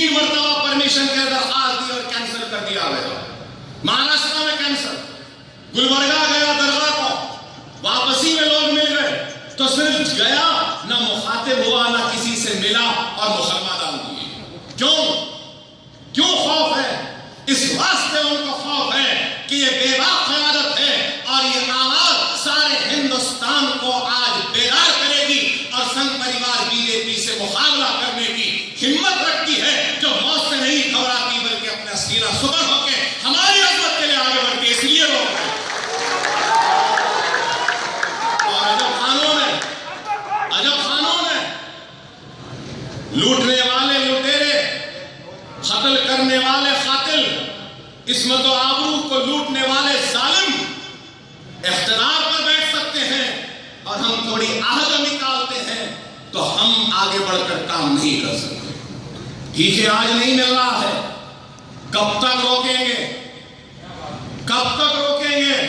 3 مرتبہ پرمیشن کے درخواست دی اور کینسل کر دیا گیا. مہاراشٹر میں کینسل. گلبرگہ گیا درگاہ کو, واپسی میں لوگ مل گئے تو صرف گیا, نہ مخاطب ہوا, نہ کسی سے ملا اور مسلمان ڈال دیے. کیوں خوف ہے؟ اس واسطے ان کو خوف ہے کہ یہ بے باک قیادت ہے اور یہ آواز سارے ہندوستان کو آج بیدار کرے گی اور سنگ پریوار بی جے پی سے مقابلہ کرنے کی ہمت رکھتی ہے, جو موت سے نہیں گھبراتی بلکہ اپنا سینہ سپر ہو کے ہماری عظمت کے لیے آگے بڑھتی ہے. اس لیے وہ لوٹنے والے لٹیرے, قتل کرنے والے قاتل, عصمت و آبرو کو لوٹنے والے ظالم اقتدار پر بیٹھ سکتے ہیں اور ہم تھوڑی آہت نکالتے ہیں تو ہم آگے بڑھ کر کام نہیں کر سکتے. ٹھیک ہے, آج نہیں مل رہا ہے, کب تک روکیں گے؟ کب تک روکیں گے؟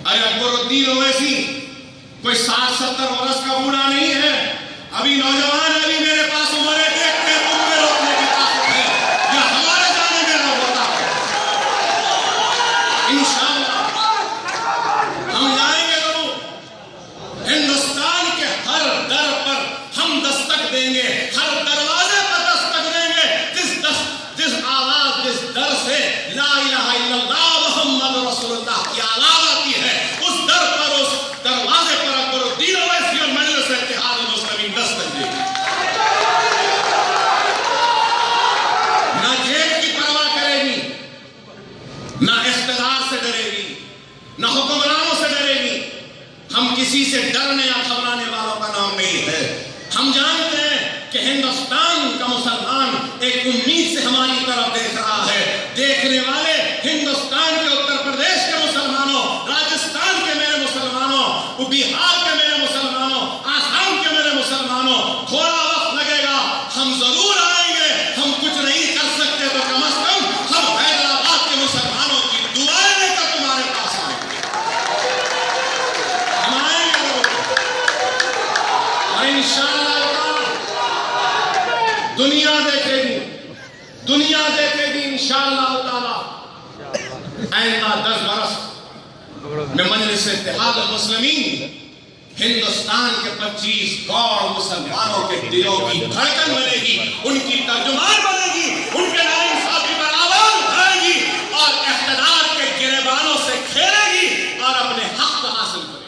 ارے اکبر الدین اویسی کوئی 60-70 برس کا بوڑھا نہیں ہے, ابھی نوجوان, ابھی میرے پاس عمر ہے, دیکھتے ہیں تم میں روکنے کی طاقت ہے یا ہمارے جانے میں نہ ہوتا ہے. انشاءاللہ ہم جائیں گے ضرور. ہندوستان کے ہر در پر ہم دستک دیں گے, ہر دروازے پر دستک دیں گے. جس آواز, جس در سے لا الہ الا اللہ محمد رسول اللہ کی آواز آتی ہے, اس در پر, اس دروازے پر اکبر الدین اویسی اور مجلس اتحاد المسلمین دستک دیں گے. نہ جیب کی پرواہ کرے گی, نہ اقتدار سے ڈرے گی, نہ حکمرانوں سے ڈرے گی. ہم کسی سے ڈرنے یا گھبرانے والوں کا نام نہیں ہے. ہم جانتے ہیں کہ ہندوستان کا مسلمان ایک امید سے ہماری طرف دیکھ رہا ہے. دیکھنے والے ہندوستان کے اتر پردیش کے مسلمانوں, راجستھان کے میرے مسلمانوں, بہار کے میرے مسلمانوں, آسام کے میرے مسلمانوں, تھوڑا وقت لگے گا, ہم ضرور آئیں گے. ہم کچھ نہیں کر سکتے تو کم از کم ہم حیدرآباد کے مسلمانوں کی دعائیں لے کر تمہارے پاس آئیں گے. ہم آئیں گے اور انشاءاللہ دنیا دیکھے گی, دنیا دیکھے گی انشاءاللہ تعالی. آئندہ 10 برس میں مجلس اتحاد المسلمین ہندوستان کے 25 کروڑ مسلمانوں کے دلوں کی دھڑکن بنے گی, ان کی ترجمان بنے گی, ان کے ناانصافی پر آواز اٹھائے گی اور اقتدار کے گریبانوں سے کھیلے گی اور اپنے حق کو حاصل کرے گی.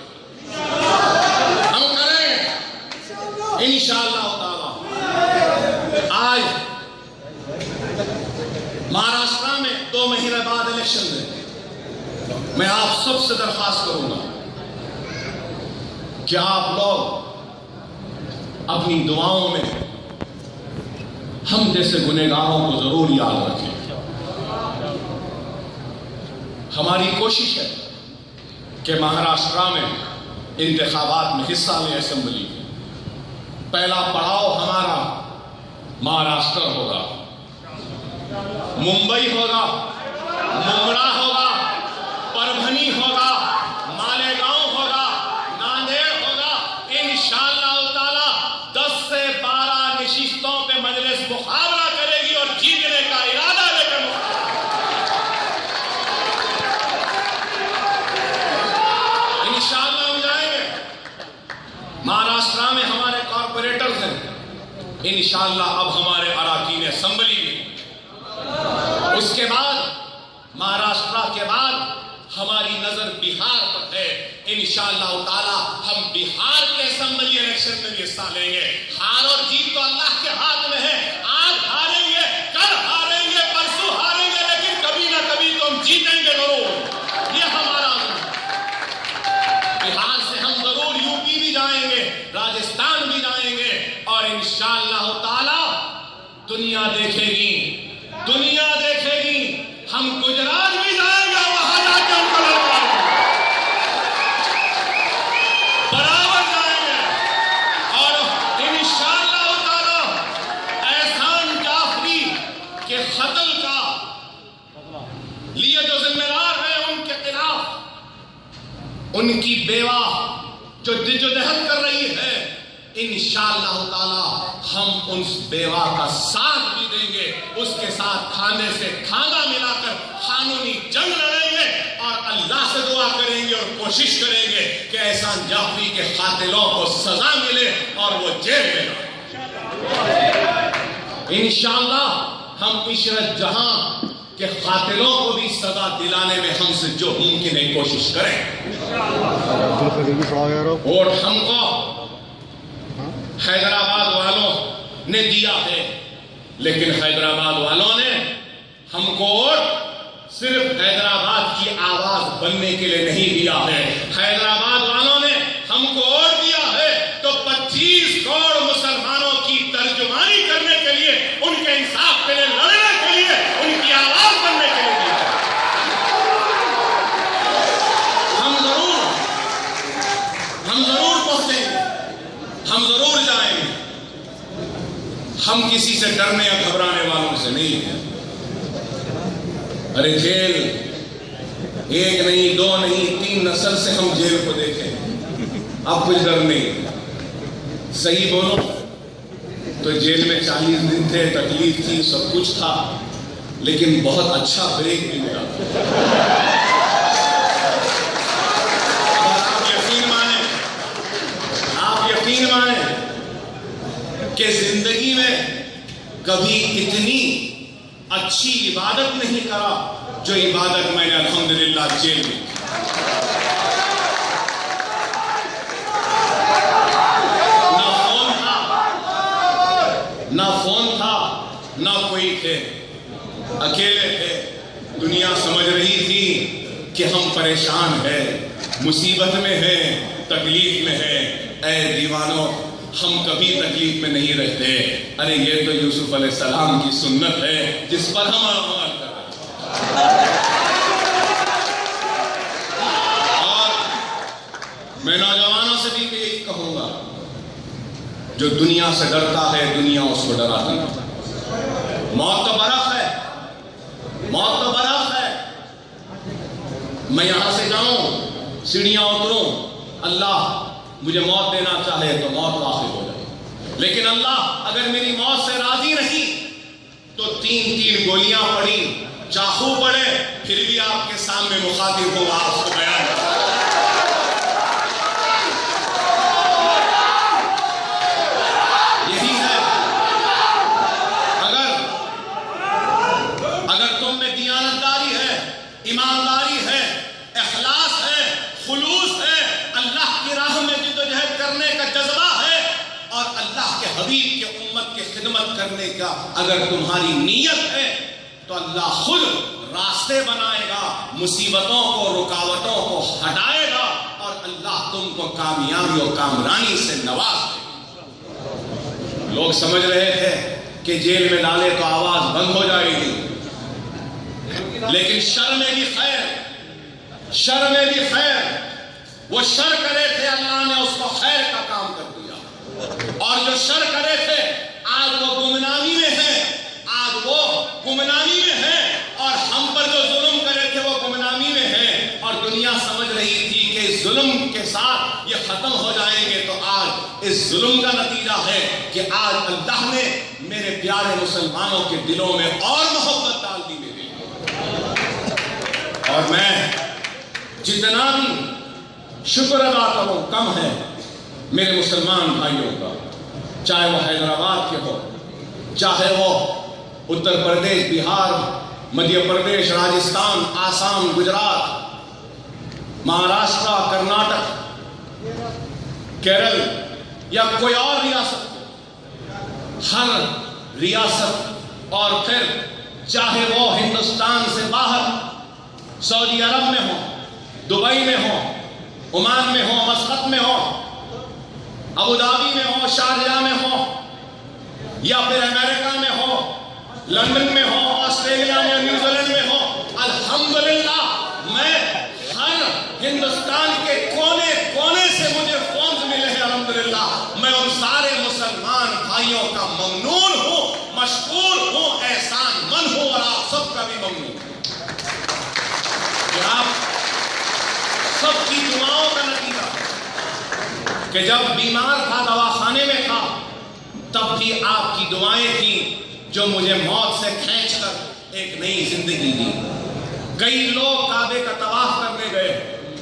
ہم کریں گے انشاءاللہ تعالی. آج مہاراشٹر میں 2 مہینے بعد الیکشن ہے. میں آپ سب سے درخواست کروں گا کہ آپ لوگ اپنی دعاؤں میں ہم جیسے گنہگاروں کو ضرور یاد رکھیں. ہماری کوشش ہے کہ مہاراشٹر میں انتخابات میں حصہ لیں. اسمبلی پہلا پڑاؤ ہمارا مہاراشٹر ہوگا, ممبئی ہوگا, ممبرا ہوگا, پربھنی ہوگا, مالیگاؤں ہوگا, ناندیڑ ہوگا. انشاءاللہ تعالی 10 سے 12 نشستوں پہ مجلس مقابلہ کرے گی اور جیتنے کا ارادہ لے کر انشاءاللہ ہم جائیں گے. مہاراشٹر میں ہمارے کارپوریٹرز ہیں, انشاءاللہ اب ہمارے اراکین اسمبلی میں. اس کے بعد مہاراشٹر کے بعد ہماری نظر بہار پر ہے. انشاءاللہ تعالی ہم بہار کے اسمبلی الیکشن میں بھی حصہ لیں گے. ہار اور جیت تو اللہ کے ہاتھ میں ہے. آج ہاریں گے, کل ہاریں گے, پرسوں ہاریں گے, لیکن کبھی نہ کبھی تو ہم جیتیں گے ضرور. یہ ہمارا بہار سے ہم ضرور یو پی بھی جائیں گے, راجستھان بھی جائیں گے اور انشاءاللہ تعالی دنیا دیکھے گی, دنیا دیکھے گی. ہم گجرات بھی جائیں گے, وہاں جا کے ہم برابر جائیں گے اور انشاءاللہ تعالی احسان جعفری کے قتل کا لیے جو ذمہ دار ہیں ان کے خلاف ان کی بیوہ جو جدوجہد کر رہی ہے انشاءاللہ تعالی ہم ان بیوہ کا ساتھ بھی دیں گے، اس کے ساتھ کھانے سے کھانا ملا کر قانونی جنگ لڑیں گے اور اللہ سے دعا کریں گے اور کوشش کریں گے کہ احسان جعفری کے قاتلوں کو سزا ملے اور وہ جیل میں رہیں۔ انشاءاللہ ہم عشرت جہاں کے قاتلوں کو بھی سزا دلانے میں ہم سے جو ممکن ہے کوشش کریں، اور ہم کو حیدرآباد والوں نے دیا ہے، لیکن حیدرآباد والوں نے ہم کو صرف حیدرآباد کی آواز بننے کے لیے نہیں دیا ہے، حیدرآباد والوں نے ہم کو اور دیا ہے تو 25 کروڑ مسلمانوں کی ترجمانی کرنے کے لیے، ان کے انصاف کے لیے لڑنے کے لیے، ان کی آواز بننے کے لیے دیا ہے۔ ہم ضرور پہنچیں گے، ہم ضرور جائیں گے، ہم کسی سے ڈرنے یا گھبرانے والوں سے نہیں ہیں۔ ارے جیل ایک نہیں، دو نہیں، 3 نسل سے ہم جیل کو دیکھیں، اب کچھ ڈر نہیں۔ صحیح بولو تو جیل میں 40 دن تھے، تکلیف تھی، سب کچھ تھا، لیکن بہت اچھا بریک بھی ملا۔ آپ یقین مانیں کہ زندگی میں کبھی اتنی اچھی عبادت نہیں کرا جو عبادت میں نے الحمدللہ جیل میں کی۔ نہ فون تھا، نہ کوئی تھے، اکیلے تھے۔ دنیا سمجھ رہی تھی کہ ہم پریشان ہیں، مصیبت میں ہیں، تکلیف میں ہیں۔ اے دیوانوں، ہم کبھی تکلیف میں نہیں رہتے۔ ارے یہ تو یوسف علیہ السلام کی سنت ہے جس پر ہم عمل کر رہے ہیں۔ اور میں نوجوانوں سے بھی یہی کہوں گا، جو دنیا سے ڈرتا ہے دنیا اس کو ڈراتی ہے۔ موت تو برف ہے، موت تو برف ہے۔ میں یہاں سے جاؤں، سیڑھیاں اتروں، اللہ مجھے موت دینا چاہے تو موت واقع ہو جائے، لیکن اللہ اگر میری موت سے راضی نہیں تو 3 گولیاں پڑی، چاقو پڑے، پھر بھی آپ کے سامنے مخاطب ہو، آپ کو بیان کروں۔ یہی ہے، اگر تم میں دیانتداری ہے، ایمانداری ہے، اخلاص ہے، خلوص ہے، اللہ کی راہ میں جدوجہد کرنے کا جذبہ ہے، اور اللہ کے حبیب کے امت کی خدمت کرنے کا اگر تمہاری نیت ہے تو اللہ خود راستے بنائے گا، مصیبتوں کو، رکاوٹوں کو ہٹائے گا، اور اللہ تم کو کامیابی و کامرانی سے نواز دے گا۔ لوگ سمجھ رہے تھے کہ جیل میں ڈالے تو آواز بند ہو جائے گی، لیکن شر میں بھی خیر، شر میں بھی خیر۔ وہ شر کرے تھے، اللہ نے اس کو خیر کا کام کر دیا، اور جو شر کرے تھے آج وہ گمنامی میں ہیں، آج وہ گمنامی میں ہیں، اور ہم پر جو ظلم کرے تھے وہ گمنامی میں ہیں، اور دنیا سمجھ رہی تھی کہ اس ظلم کے ساتھ یہ ختم ہو جائیں گے، تو آج اس ظلم کا نتیجہ ہے کہ آج اللہ نے میرے پیارے مسلمانوں کے دلوں میں اور محبت ڈال دی میرے لیے، اور میں جتنا بھی شکر ادا کروں کم ہے میرے مسلمان بھائیوں کا، چاہے وہ حیدرآباد کے ہو، چاہے وہ اتر پردیش، بہار، مدھیہ پردیش، راجستھان، آسام، گجرات، مہاراشٹرا، کرناٹک، کیرل یا کوئی اور ریاست، ہر ریاست، اور پھر چاہے وہ ہندوستان سے باہر سعودی عرب میں ہو، دبئی میں ہو، عمان میں ہو، مسقط میں ہو، ابوظہبی میں ہو، شارجہ میں ہو، یا پھر امریکہ میں ہو، لندن میں ہو، آسٹریلیا میں، نیوزی لینڈ میں ہو، الحمدللہ میں ہر ہندوستان کے کونے کونے سے مجھے فونز ملے ہیں، الحمدللہ میں ان سارے مسلمان بھائیوں کا ممنون ہوں، مشکور ہوں، احسان مند ہوں، اور آپ سب کا بھی ممنون ہوں کہ آپ سب کی دعاؤں کا نتیجہ کہ جب بیمار تھا، دواخانے میں تھا، تب بھی آپ کی دعائیں تھیں جو مجھے موت سے کھینچ کر ایک نئی زندگی دی۔ کئی لوگ کعبے کا طواف کرنے گئے،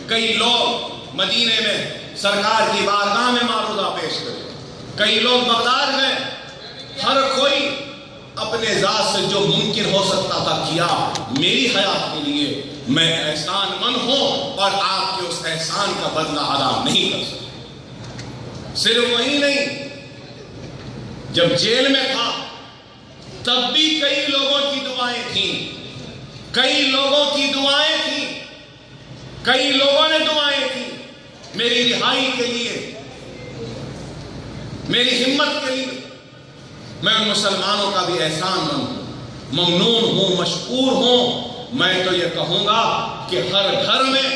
کئی لوگ مدینے میں سرکار کی بارگاہ میں معروضہ پیش کرے، کئی لوگ بغداد گئے، ہر کوئی اپنے ذات سے جو ممکن ہو سکتا تھا کیا۔ میری حیات کے لیے میں احسان مند ہوں اور آپ کے اس احسان کا بدلہ ادا نہیں کر سکتا۔ صرف وہی نہیں، جب جیل میں تھا تب بھی کئی لوگوں کی دعائیں تھیں، کئی لوگوں کی دعائیں تھیں، کئی لوگوں نے دعائیں تھیں میری رہائی کے لیے، میری ہمت کے لیے۔ میں ان مسلمانوں کا بھی احسان مند ہوں، ممنون ہوں، مشکور ہوں۔ میں تو یہ کہوں گا کہ ہر گھر میں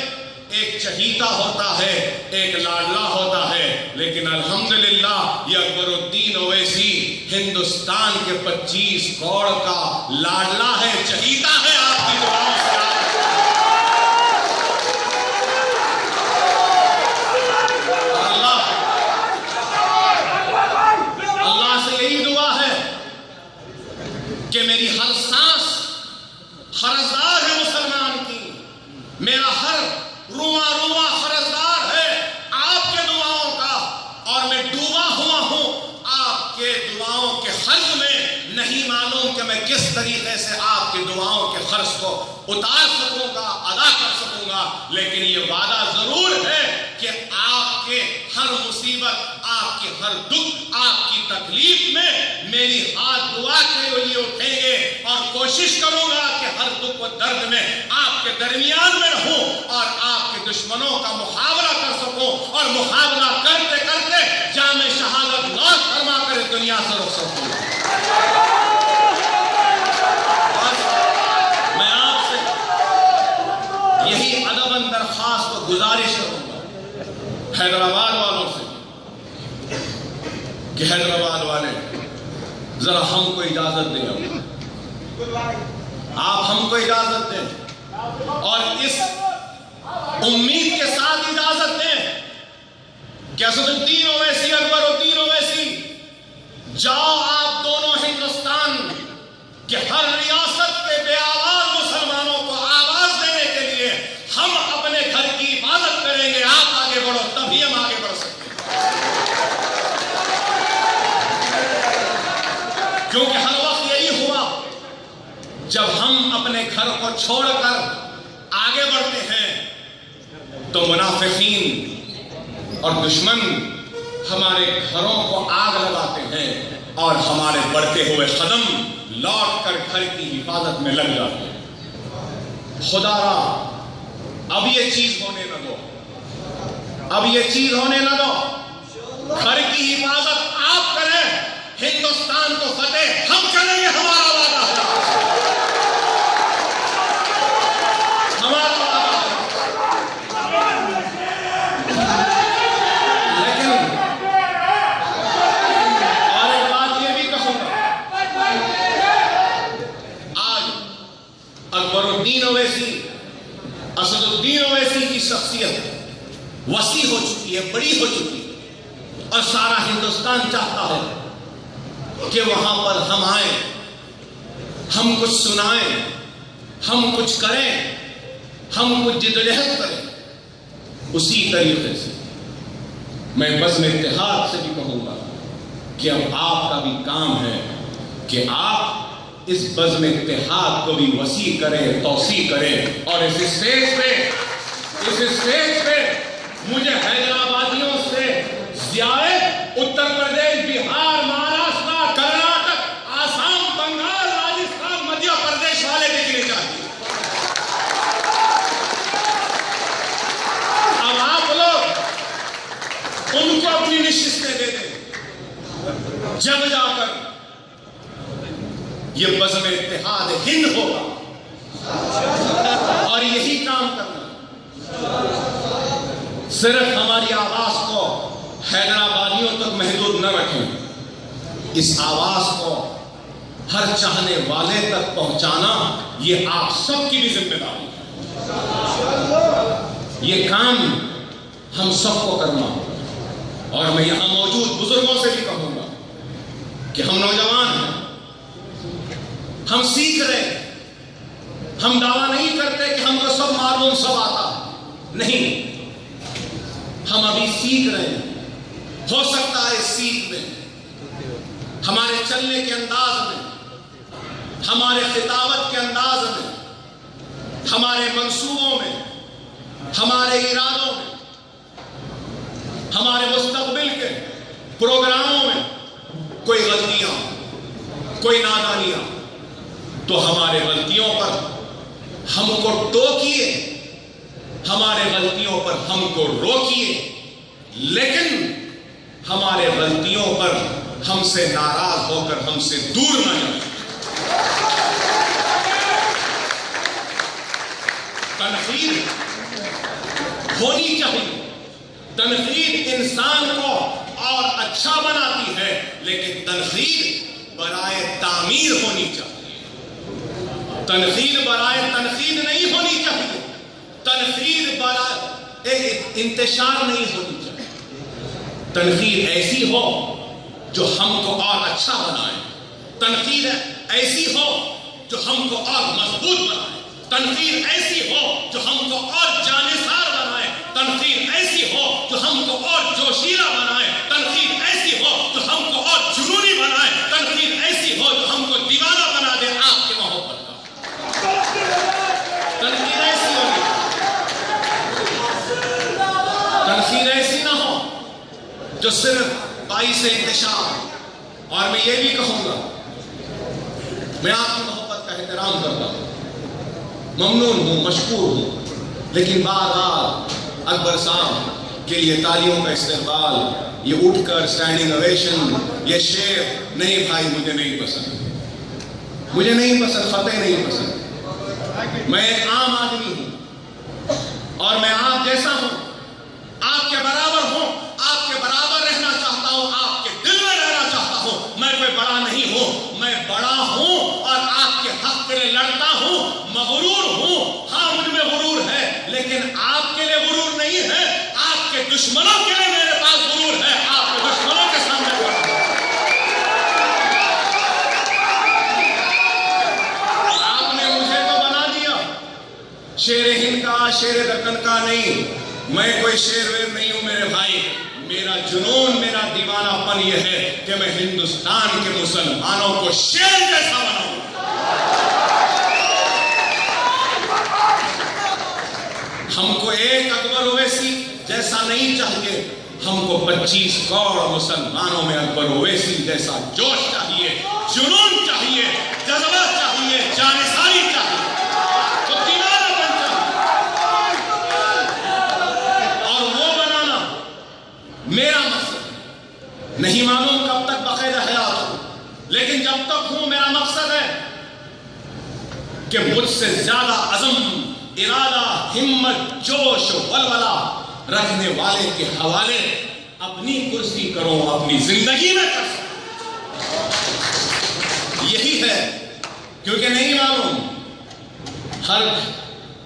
ایک چہیتا ہوتا ہے، ایک لاڈلا ہوتا ہے، لیکن الحمدللہ یہ اکبر الدین اویسی ہندوستان کے 25 کروڑ کا لاڈلا ہے، چہیتا ہے آپ کی دعاؤں سے۔ اللہ سے یہی دعا ہے کہ میری ہر سانس خرزدار ہے مسلمان کی، میرا ہر رواں رواں خرزدار ہے آپ کے دعاؤں کا، اور میں ڈوبا ہوا ہوں آپ کے دعاؤں کے خرچ میں۔ نہیں معلوم کہ میں کس طریقے سے آپ کے دعاؤں کے خرچ کو اتار سکوں گا، ادا کر سکوں گا، لیکن یہ وعدہ ضرور ہے کہ آپ کے ہر مصیبت، آپ کے ہر دکھ، آپ کی تکلیف میں میری ہاتھ دعا کے لیے اٹھیں گے، اور کوشش کروں گا کہ ہر دکھ و درد میں آپ کے درمیان میں رہوں اور آپ کے دشمنوں کا محاورہ کر سکوں، اور محاورہ کرتے کرتے جام شہادت نوش فرما کر اس دنیا سے رخصت ہوں۔ میں آپ سے یہی ادباً درخواست و گزارش کروں گا حیدرآباد والوں سے کہ حیدرآباد والے ذرا ہم کو اجازت دیں، آپ ہم کو اجازت دیں، اور اس امید کے ساتھ اجازت دیں کہ اسد الدین اویسی، اکبر الدین اویسی، جاؤ آپ دونوں ہندوستان کہ ہر ریاست کے بے آواز مسلمانوں کو آواز دینے کے لیے ہم اپنے گھر کی حفاظت کریں گے۔ آپ آگے بڑھو، تبھی ہم آگے بڑھ سکتے ہیں، کیونکہ ہر وقت یہی ہوا جب ہم اپنے گھر کو چھوڑ کر آگے بڑھتے ہیں تو منافقین اور دشمن ہمارے گھروں کو آگ لگاتے ہیں اور ہمارے بڑھتے ہوئے قدم لوٹ کر گھر کی حفاظت میں لگ جاتے ہیں۔ خدا را اب یہ چیز ہونے نہ دو، اب یہ چیز ہونے نہ دو۔ گھر کی حفاظت آپ کریں، ہندوستان کو فتح ہم کریں گے، ہمارا وعدہ ہے، ہمارا وعدہ ہے۔ لیکن اور ایک بات یہ بھی کہوں گا، آج اکبر الدین اویسی، اسد الدین اویسی کی شخصیت وسیع ہو چکی ہے، بڑی ہو چکی ہے، اور سارا ہندوستان چاہتا ہے کہ وہاں پر ہم آئیں، ہم کچھ سنائیں، ہم کچھ کریں، ہم کچھ جدوجہد کریں۔ اسی طریقے سے میں بزم اتحاد سے بھی کہوں گا کہ اب آپ کا بھی کام ہے کہ آپ اس بزم اتحاد کو بھی وسیع کریں، توسیع کریں، اور اس اسٹیج پہ مجھے حیدرآبادیوں سے زیادہ اتر پردیش، بہار، مہاراشٹر، کرناٹک، آسام، بنگال، راجستھان، مدھیہ پردیش والے دکھنے چاہیے۔ اب آپ لوگ ان کو اپنی نشستیں دے دیں، جب جا کر یہ بزم اتحاد ہند ہوگا، اور یہی کام کرنا۔ صرف ہماری آواز کو حیدرآبادیوں تک محدود نہ رکھیں، اس آواز کو ہر چاہنے والے تک پہنچانا یہ آپ سب کی بھی ذمہ داری ہے۔ یہ کام ہم سب کو کرنا ہوگا، اور میں یہاں موجود بزرگوں سے بھی کہوں گا کہ ہم نوجوان ہیں، ہم سیکھ رہے ہیں، ہم دعویٰ نہیں کرتے کہ ہم کو سب معلوم سب آتا، نہیں، ہم ابھی سیکھ رہے ہیں۔ ہو سکتا ہے اس سیکھ میں، ہمارے چلنے کے انداز میں، ہمارے خطابت کے انداز میں، ہمارے منصوبوں میں، ہمارے ارادوں میں، ہمارے مستقبل کے پروگراموں میں کوئی غلطیاں، کوئی نادانیاں، تو ہمارے غلطیوں پر ہم کو ٹوکیے، ہمارے غلطیوں پر ہم کو روکیے، لیکن ہمارے غلطیوں پر ہم سے ناراض ہو کر ہم سے دور نہ جائیں۔ تنقید ہونی چاہیے، تنقید انسان کو اور اچھا بناتی ہے، لیکن تنقید برائے تعمیر ہونی چاہیے، تنقید برائے تنقید نہیں ہونی چاہیے، تنقید برائے ایک انتشار نہیں ہونی چاہیے، تنقید ایسی ہو جو ہم کو اور اچھا بنائے، تنقید ایسی ہو جو ہم کو اور مضبوط بنائے، تنقید ایسی ہو جو ہم کو اور جانثار بنائے، تنقید ایسی ہو جو ہم کو اور جوشیلا بنائے، تنقید ایسی ہو جو ہم کو اور جنونی بنائے، تنقید ایسی ہو جو ہم کو دیوانہ بنا دے آپ کی محبت کا۔ تنقید ایسی ہوگی، تنقید ایسی نہ ہو جو صرف باعث انتشار۔ اور میں یہ بھی کہوں گا، میں آپ کی محبت کا احترام کرتا ہوں، ممنون ہوں، مشکور ہوں، لیکن بار بار اکبر صاحب کے لیے تالیوں کا استقبال، یہ اٹھ کر اسٹینڈنگ اویشن، یہ شعر، نہیں بھائی مجھے نہیں پسند، مجھے نہیں پسند، فتح نہیں پسند۔ میں ایک عام آدمی ہوں اور میں آپ جیسا ہوں، آپ کے برابر ہوں، آپ کے برابر رہنا چاہتا ہوں، آپ کے دل میں رہنا چاہتا ہوں۔ میں کوئی بڑا نہیں ہوں، میں بڑا ہوں اور آپ کے حق کے لیے لڑتا ہوں، مغرور ہوں، ہاں مجھ میں غرور ہے، لیکن آپ کے لیے غرور نہیں ہے، آپ کے دشمنوں کے لیے میرے پاس غرور ہے، آپ کے دشمنوں کے سامنے آپ نے مجھے تو بنا دیا شیر ہند کا، شیر دکن کا نہیں، میں کوئی شیر ویر نہیں ہوں میرے بھائی، میرا جنون، میرا دیوانہ پن یہ ہے کہ میں ہندوستان کے مسلمانوں کو شیر جیسا بناؤں۔ ہم کو ایک اکبر اویسی جیسا نہیں چاہیے، ہم کو 25 کروڑ مسلمانوں میں اکبر اویسی جیسا جوش چاہیے، جنون چاہیے، جذبہ چاہیے، جانثاری چاہیے، تو دیوانہ بن چاہیے، اور وہ بنانا میرا مقصد ہے۔ نہیں معلوم کب تک بقید حیات ہوں، لیکن جب تک ہوں میرا مقصد ہے کہ مجھ سے زیادہ عزم، ارادہ، ہمت، جوش، ولولہ رکھنے والے کے حوالے اپنی کرسی کروں، اپنی زندگی میں کر سکوں۔ یہی ہے، کیونکہ نہیں معلوم، ہر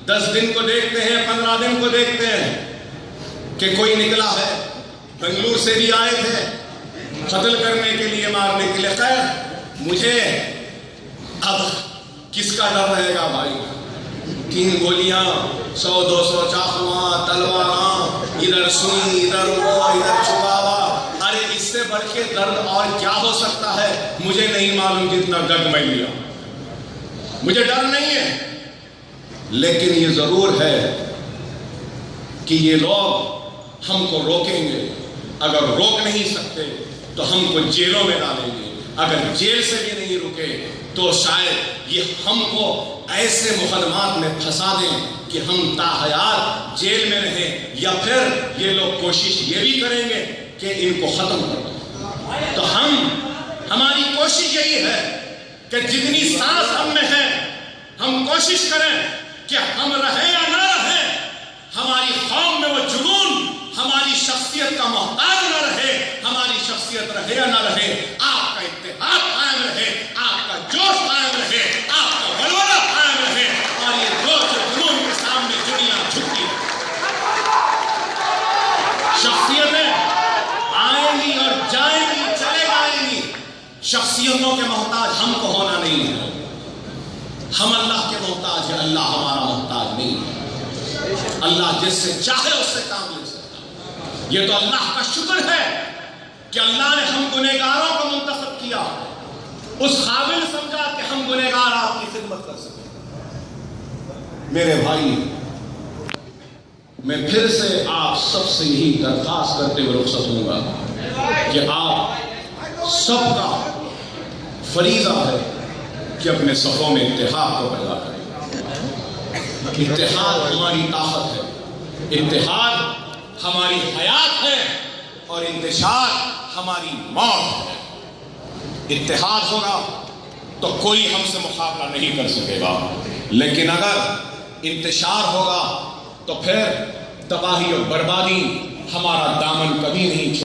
10 دن کو دیکھتے ہیں، 15 دن کو دیکھتے ہیں کہ کوئی نکلا ہے، بنگلور سے بھی آئے تھے قتل کرنے کے لیے، مارنے کے لیے۔ خیر، مجھے اب کس کا ڈر رہے گا بھائی؟ 3 گولیاں، 100-200 چاقواں، تلواراں، ادھر سوئی، ادھر وہ، ادھر چھپاوا، ارے اس سے بڑھ کے درد اور کیا ہو سکتا ہے؟ مجھے نہیں معلوم جتنا درد میں لیا، مجھے ڈر نہیں ہے، لیکن یہ ضرور ہے کہ یہ لوگ ہم کو روکیں گے، اگر روک نہیں سکتے تو ہم کو جیلوں میں ڈالیں گے، اگر جیل سے بھی نہیں رکے تو شاید یہ ہم کو ایسے مقدمات میں پھنسا دیں کہ ہم تاحیات جیل میں رہیں، یا پھر یہ لوگ کوشش یہ بھی کریں گے کہ ان کو ختم کر دیں۔ تو ہماری کوشش یہی ہے کہ جتنی سانس ہم میں ہے، ہم کوشش کریں کہ ہم رہیں یا نہ رہیں، ہماری قوم میں وہ جنون ہماری شخصیت کا محتاج نہ رہے، ہماری شخصیت رہے یا نہ رہے، آپ کا اتحاد قائم رہے، آپ کا جوش قائم رہے، آپ کا ولولہ قائم رہے، اور یہ جوش و جنون کے سامنے دنیا جھکتی ہے۔ شخصیتیں شخصیتوں کے محتاج ہم کو ہونا نہیں ہے. ہم اللہ کے محتاج ہیں, اللہ ہمارا محتاج نہیں ہے. اللہ جس سے چاہے اس سے کام لے سکتا ہے. یہ تو اللہ کا شکر ہے کہ اللہ نے ہم گنہگاروں کو منتخب کیا, اس قابل سمجھا کہ ہم گنہگار آپ کی خدمت کر سکیں. میرے بھائی, میں پھر سے آپ سب سے یہی درخواست کرتے ہوئے رخصت ہوں گا کہ آپ سب کا فریضہ ہے کہ اپنے صفوں میں اتحاد کو پیدا کریں. اتحاد ہماری طاقت ہے, اتحاد ہماری حیات ہے, اور انتشار ہماری موت ہے. اتحاد ہوگا تو کوئی ہم سے مقابلہ نہیں کر سکے گا, لیکن اگر انتشار ہوگا تو پھر تباہی اور بربادی ہمارا دامن کبھی نہیں